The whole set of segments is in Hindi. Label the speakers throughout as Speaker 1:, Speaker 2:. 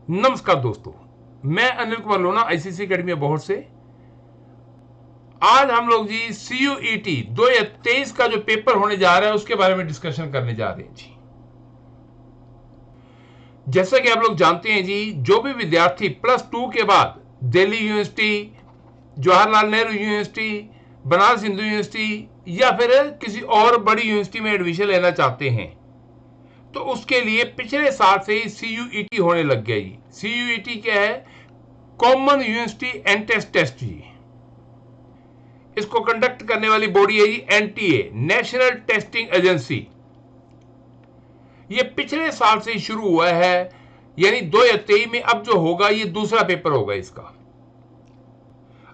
Speaker 1: नमस्कार दोस्तों, मैं अनिल कुमार लोना आईसीएसई अकेडमी बोर्ड से। आज हम लोग जी CUET 2023 का जो पेपर होने जा रहा है उसके बारे में डिस्कशन करने जा रहे हैं जी। जैसा कि आप लोग जानते हैं जी, जो भी विद्यार्थी +2 के बाद Delhi university, Jawaharlal Nehru university, Banaras Hindu university या फिर किसी और बड़ी यूनिवर्सिटी में एडमिशन लेना चाहते हैं तो उसके लिए पिछले साल से ही CUET होने लग गया जी। CUET क्या है? कॉमन यूनिवर्सिटी एंट्रेंस टेस्ट जी। इसको कंडक्ट करने वाली बॉडी है जी NTA, नेशनल टेस्टिंग एजेंसी। ये पिछले साल से ही शुरू हुआ है, यानी 2023 में अब जो होगा ये दूसरा पेपर होगा इसका।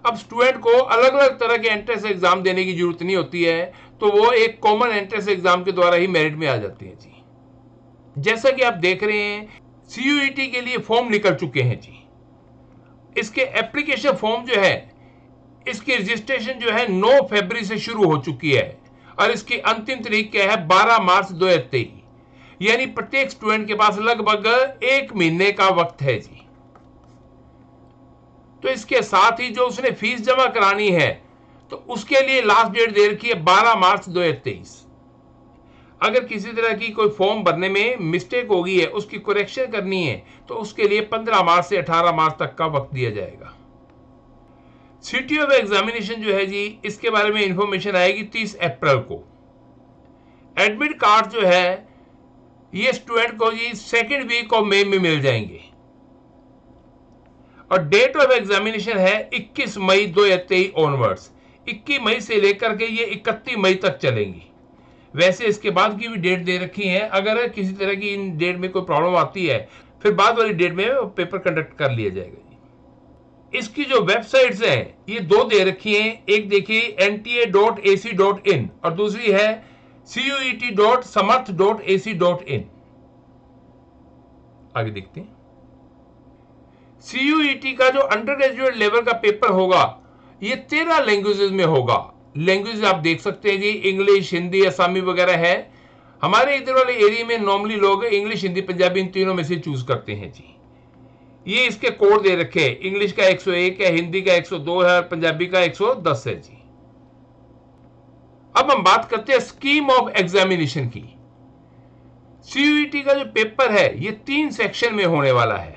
Speaker 1: अब स्टूडेंट को अलग अलग तरह के एंट्रेंस एग्जाम देने की जरूरत नहीं होती है, तो वो एक कॉमन एंट्रेंस एग्जाम के द्वारा ही मेरिट में आ जाते हैं जी। जैसा कि आप देख रहे हैं, CUET के लिए फॉर्म निकल चुके हैं जी। इसके एप्लीकेशन फॉर्म जो है, इसकी रजिस्ट्रेशन जो है 9 फरवरी से शुरू हो चुकी है और इसकी अंतिम तारीख क्या है? 12 मार्च 2023। यानी प्रत्येक स्टूडेंट के पास लगभग 1 महीने का वक्त है जी। तो इसके साथ ही जो उसने फीस जमा करानी है तो उसके लिए लास्ट डेट दे रखी है 12 मार्च 2023। अगर किसी तरह की कोई फॉर्म भरने में मिस्टेक हो गई है, उसकी करेक्शन करनी है, तो उसके लिए 15 मार्च से 18 मार्च तक का वक्त दिया जाएगा। सिटी ऑफ एग्जामिनेशन जो है जी, इसके बारे में इंफॉर्मेशन आएगी 30 अप्रैल को। एडमिट कार्ड जो है ये स्टूडेंट को जी 2nd वीक ऑफ मई में मिल जाएंगे और डेट ऑफ एग्जामिनेशन है 21 मई 2023 ऑनवर्ड्स। 21 मई से लेकर के ये 31 मई तक चलेंगी। वैसे इसके बाद की भी डेट दे रखी है, अगर किसी तरह की इन डेट में कोई प्रॉब्लम आती है फिर बाद वाली डेट में पेपर कंडक्ट कर लिया जाएगा। इसकी जो वेबसाइट्स हैं ये 2 दे रखी हैं, एक देखिए nta.ac.in और दूसरी है cuet.samarth.ac.in। आगे देखते हैं। CUET का जो अंडर ग्रेजुएट लेवल का पेपर होगा ये 13 लैंग्वेजेस में होगा। लैंग्वेज आप देख सकते हैं जी, इंग्लिश, हिंदी, असमी वगैरह है। हमारे इधर वाले एरिया में नॉर्मली लोग इंग्लिश, हिंदी, पंजाबी इन तीनों में से चूज करते हैं जी। ये इसके कोड दे रखे हैं, इंग्लिश का 101 है, हिंदी का 102 है, पंजाबी का 110 है जी। अब हम बात करते हैं स्कीम ऑफ एग्जामिनेशन की। CUET का जो पेपर है ये 3 सेक्शन में होने वाला है।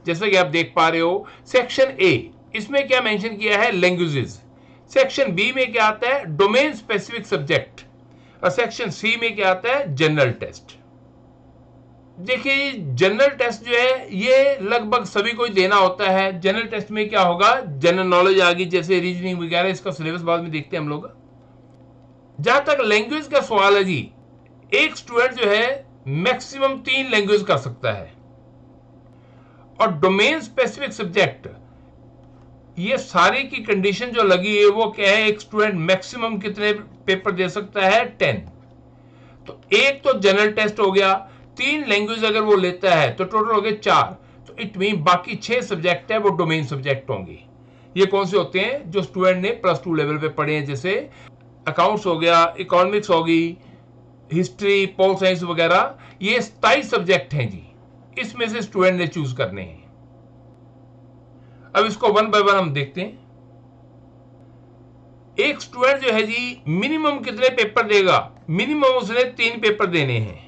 Speaker 1: जैसा कि आप देख पा रहे हो, सेक्शन A इसमें क्या मेंशन किया है? लैंग्वेजेस। सेक्शन B में क्या आता है? Domain specific subject. और सेक्शन C में क्या आता है? General test. देखिए, जनरल टेस्ट जो है ये लगभग सभी को ही देना होता है। जनरल टेस्ट में क्या होगा? जनरल नॉलेज आ गई, जैसे रीजनिंग वगैरह। इसका सिलेबस बाद में देखते हैं हम लोग। जहां तक लैंग्वेज का सवाल है जी, एक स्टूडेंट जो है मैक्सिमम 3 लैंग्वेज कर सकता है। और डोमेन स्पेसिफिक सब्जेक्ट, ये सारी की कंडीशन जो लगी है वो क्या है? एक स्टूडेंट मैक्सिमम कितने पेपर दे सकता है? 10। तो एक तो जनरल टेस्ट हो गया, 3 लैंग्वेज अगर वो लेता है तो टोटल हो गए 4। तो इट मीन बाकी 6 सब्जेक्ट है वो डोमेन सब्जेक्ट होंगे। ये कौन से होते हैं? जो स्टूडेंट ने +2 लेवल पे पढ़े हैं, जैसे अकाउंट्स हो गया, इकोनॉमिक्स होगी, हिस्ट्री, पोल साइंस वगैरह। ये 27 सब्जेक्ट हैं जी, इसमें से स्टूडेंट ने चूज करने हैं। अब इसको 1 बाय 1 हम देखते हैं। एक स्टूडेंट जो है जी मिनिमम कितने पेपर देगा? मिनिमम उसने 3 पेपर देने हैं।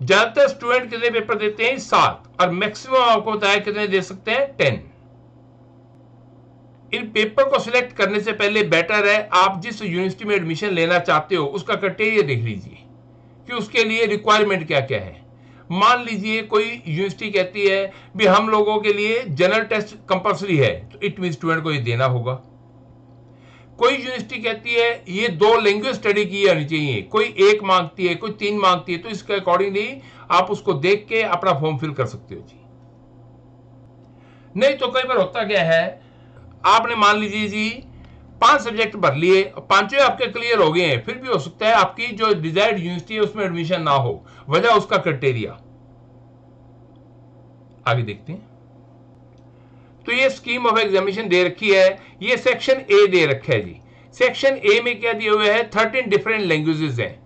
Speaker 1: ज्यादातर स्टूडेंट कितने पेपर देते हैं? 7। और मैक्सिमम आपको बताया कितने दे सकते हैं? 10। इन पेपर को सिलेक्ट करने से पहले बेटर है आप जिस यूनिवर्सिटी में एडमिशन लेना चाहते हो उसका क्राइटेरिया देख लीजिए कि उसके लिए रिक्वायरमेंट क्या क्या है। मान लीजिए कोई यूनिवर्सिटी कहती है भी हम लोगों के लिए जनरल टेस्ट कंपलसरी है, तो इट मीन स्टूडेंट को ये देना होगा। कोई यूनिवर्सिटी कहती है ये 2 लैंग्वेज स्टडी की होनी चाहिए, कोई 1 मांगती है, कोई 3 मांगती है, तो इसके अकॉर्डिंगली आप उसको देख के अपना फॉर्म फिल कर सकते हो जी। नहीं तो कई बार होता क्या है, आपने मान लीजिए जी 5 सब्जेक्ट भर लिए, 5 आपके क्लियर हो गए हैं, फिर भी हो सकता है आपकी जो डिजायर्ड यूनिवर्सिटी है उसमें एडमिशन ना हो। वजह उसका क्राइटेरिया। आगे देखते हैं। तो ये स्कीम ऑफ एग्जामिनेशन दे रखी है। ये सेक्शन A दे रखा है जी। सेक्शन A में क्या दिए हुए हैं? 13 डिफरेंट लैंग्वेजेस हैं।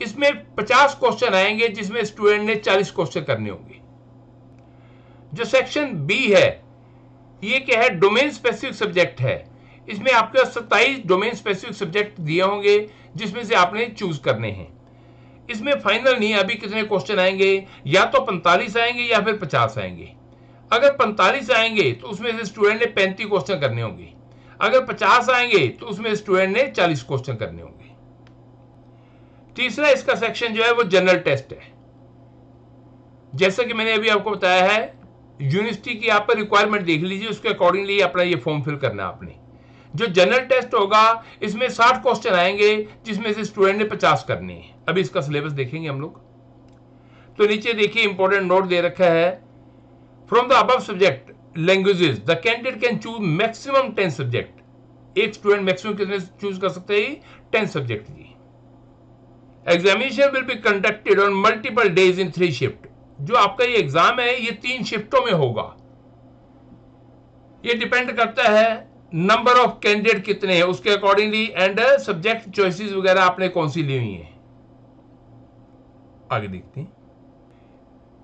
Speaker 1: इसमें 50 क्वेश्चन आएंगे जिसमें स्टूडेंट ने 40 क्वेश्चन करने होंगे। जो सेक्शन बी है ये क्या है, डोमेन स्पेसिफिक सब्जेक्ट है। इसमें आपके 27 डोमेन स्पेसिफिक सब्जेक्ट दिए होंगे जिसमें से आपने चूज करने हैं। इसमें फाइनल नहीं अभी कितने क्वेश्चन आएंगे, या तो 45 आएंगे या फिर 50 आएंगे। अगर 45 आएंगे तो उसमें से स्टूडेंट ने 35 क्वेश्चन करने होंगे। अगर 50 आएंगे तो उसमें स्टूडेंट ने 40 क्वेश्चन करने होंगे। तीसरा इसका सेक्शन जो है वो जनरल टेस्ट है। जैसा कि मैंने अभी आपको बताया है, यूनिवर्सिटी की आप पर रिक्वायरमेंट देख लीजिए, उसके अकॉर्डिंगली अपना ये फॉर्म फिल करना है आपने। जो जनरल टेस्ट होगा इसमें 60 क्वेश्चन आएंगे जिसमें से स्टूडेंट ने 50 करने हैं। अभी इसका सिलेबस देखेंगे हम लोग। तो नीचे देखिए इंपॉर्टेंट नोट दे रखा है, from the above subject languages the candidate can choose maximum 10 subject. एक स्टूडेंट मैक्सिमम कितने चूज कर सकते हैं? 10 सब्जेक्ट जी। Examination will be conducted on multiple days in 3 shift. जो आपका ये एग्जाम है ये 3 शिफ्टों में होगा। ये डिपेंड करता है नंबर ऑफ कैंडिडेट कितने हैं उसके अकॉर्डिंगली, एंड सब्जेक्ट चॉइसेस वगैरह आपने कौन सी ली हुई है। आगे देखते हैं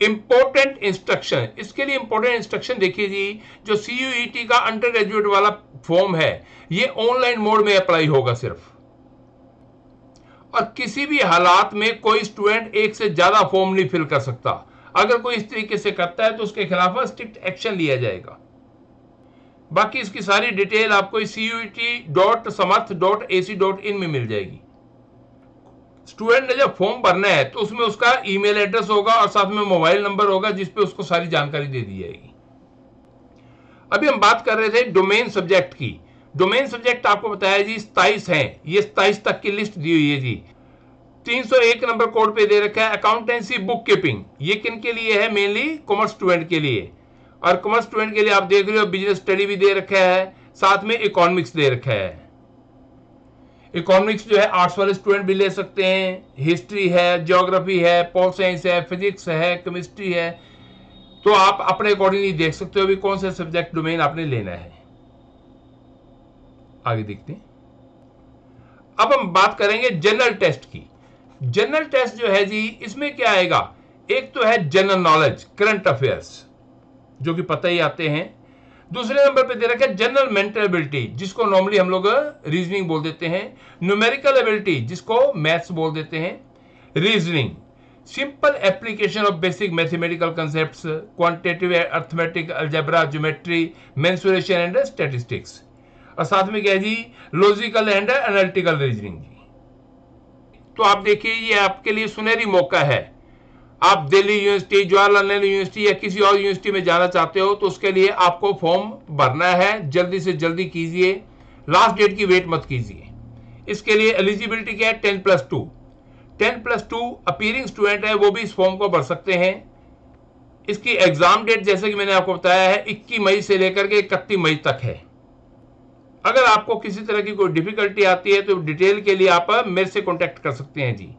Speaker 1: इंपॉर्टेंट इंस्ट्रक्शन। इसके लिए इंपॉर्टेंट इंस्ट्रक्शन देखिए जी, जो CUET का अंडर ग्रेजुएट वाला फॉर्म है ये ऑनलाइन मोड में अप्लाई होगा सिर्फ, और किसी भी हालात में कोई स्टूडेंट एक से ज्यादा फॉर्म नहीं फिल कर सकता। अगर कोई इस तरीके से करता है तो उसके खिलाफ स्ट्रिक्ट एक्शन लिया जाएगा। बाकी इसकी सारी डिटेल आपको CUET.samarth.ac.in में मिल जाएगी। स्टूडेंट ने जब फॉर्म भरना है तो उसमें उसका ईमेल एड्रेस होगा और साथ में मोबाइल नंबर होगा जिस पे उसको सारी जानकारी दे दी जाएगी। अभी हम बात कर रहे थे डोमेन सब्जेक्ट की। डोमेन सब्जेक्ट आपको बताया जी 27 हैं। ये 27 तक की लिस्ट दी हुई है जी। 301 नंबर कोड पे दे रखा है अकाउंटेंसी बुक कीपिंग। ये किन के लिए है? मेनली कॉमर्स स्टूडेंट के लिए। और कॉमर्स स्टूडेंट के लिए आप देख रहे हो बिजनेस स्टडी भी दे रखा है, साथ में इकोनॉमिक्स दे रखा है। इकोनॉमिक्स जो है आर्ट्स वाले स्टूडेंट भी ले सकते हैं, हिस्ट्री है, ज्योग्राफी है, पॉल साइंस है, फिजिक्स है, केमिस्ट्री है। तो आप अपने अकॉर्डिंगली देख सकते हो भी कौन सा सब्जेक्ट डोमेन आपने लेना है। आगे देखते हैं। अब हम बात करेंगे जनरल टेस्ट की। जनरल टेस्ट जो है जी इसमें क्या आएगा, एक तो है जनरल नॉलेज, करंट अफेयर्स जो कि पता ही आते हैं। दूसरे नंबर पे दे रखा है जनरल मेंटल एबिलिटी जिसको नॉर्मली हम लोग रीजनिंग बोल देते हैं, न्यूमेरिकल एबिलिटी जिसको मैथ्स बोल देते हैं, reasoning, simple application of basic mathematical concepts, quantitative arithmetic, algebra, geometry, mensuration and statistics, और साथ में क्या है जी लॉजिकल एंड एनालिटिकल रीजनिंग। तो आप देखिए ये आपके लिए सुनहरी मौका है। आप दिल्ली यूनिवर्सिटी, जवाहरलाल नेहरू यूनिवर्सिटी या किसी और यूनिवर्सिटी में जाना चाहते हो तो उसके लिए आपको फॉर्म भरना है। जल्दी से जल्दी कीजिए, लास्ट डेट की वेट मत कीजिए। इसके लिए एलिजिबिलिटी क्या है? 10+2। 10+2 अपीयरिंग स्टूडेंट है वो भी इस फॉर्म को भर सकते हैं। इसकी एग्जाम डेट जैसे कि मैंने आपको बताया है 21 मई से लेकर के 31 मई तक है। अगर आपको किसी तरह की कोई डिफिकल्टी आती है तो डिटेल के लिए आप मेरे से कॉन्टेक्ट कर सकते हैं जी।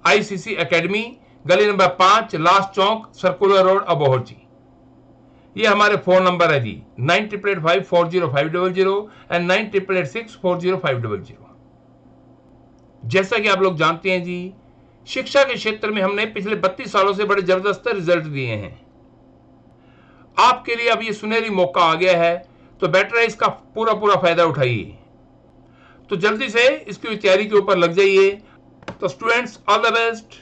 Speaker 1: ICC एकेडमी, गली नंबर 5, लास्ट चौक, सर्कुलर रोड, अबोहर जी। ये हमारे फोन नंबर है जी 9885405000 एंड 9886405000। जैसा कि आप लोग जानते हैं जी, शिक्षा के क्षेत्र में हमने पिछले 32 सालों से बड़े जबरदस्त रिजल्ट दिए हैं। आपके लिए अब ये सुनहरी मौका आ गया है तो बेटर है इसका पूरा पूरा फायदा उठाइए। तो जल्दी से इसकी तैयारी के ऊपर लग जाइए। तो स्टूडेंट्स ऑल द बेस्ट।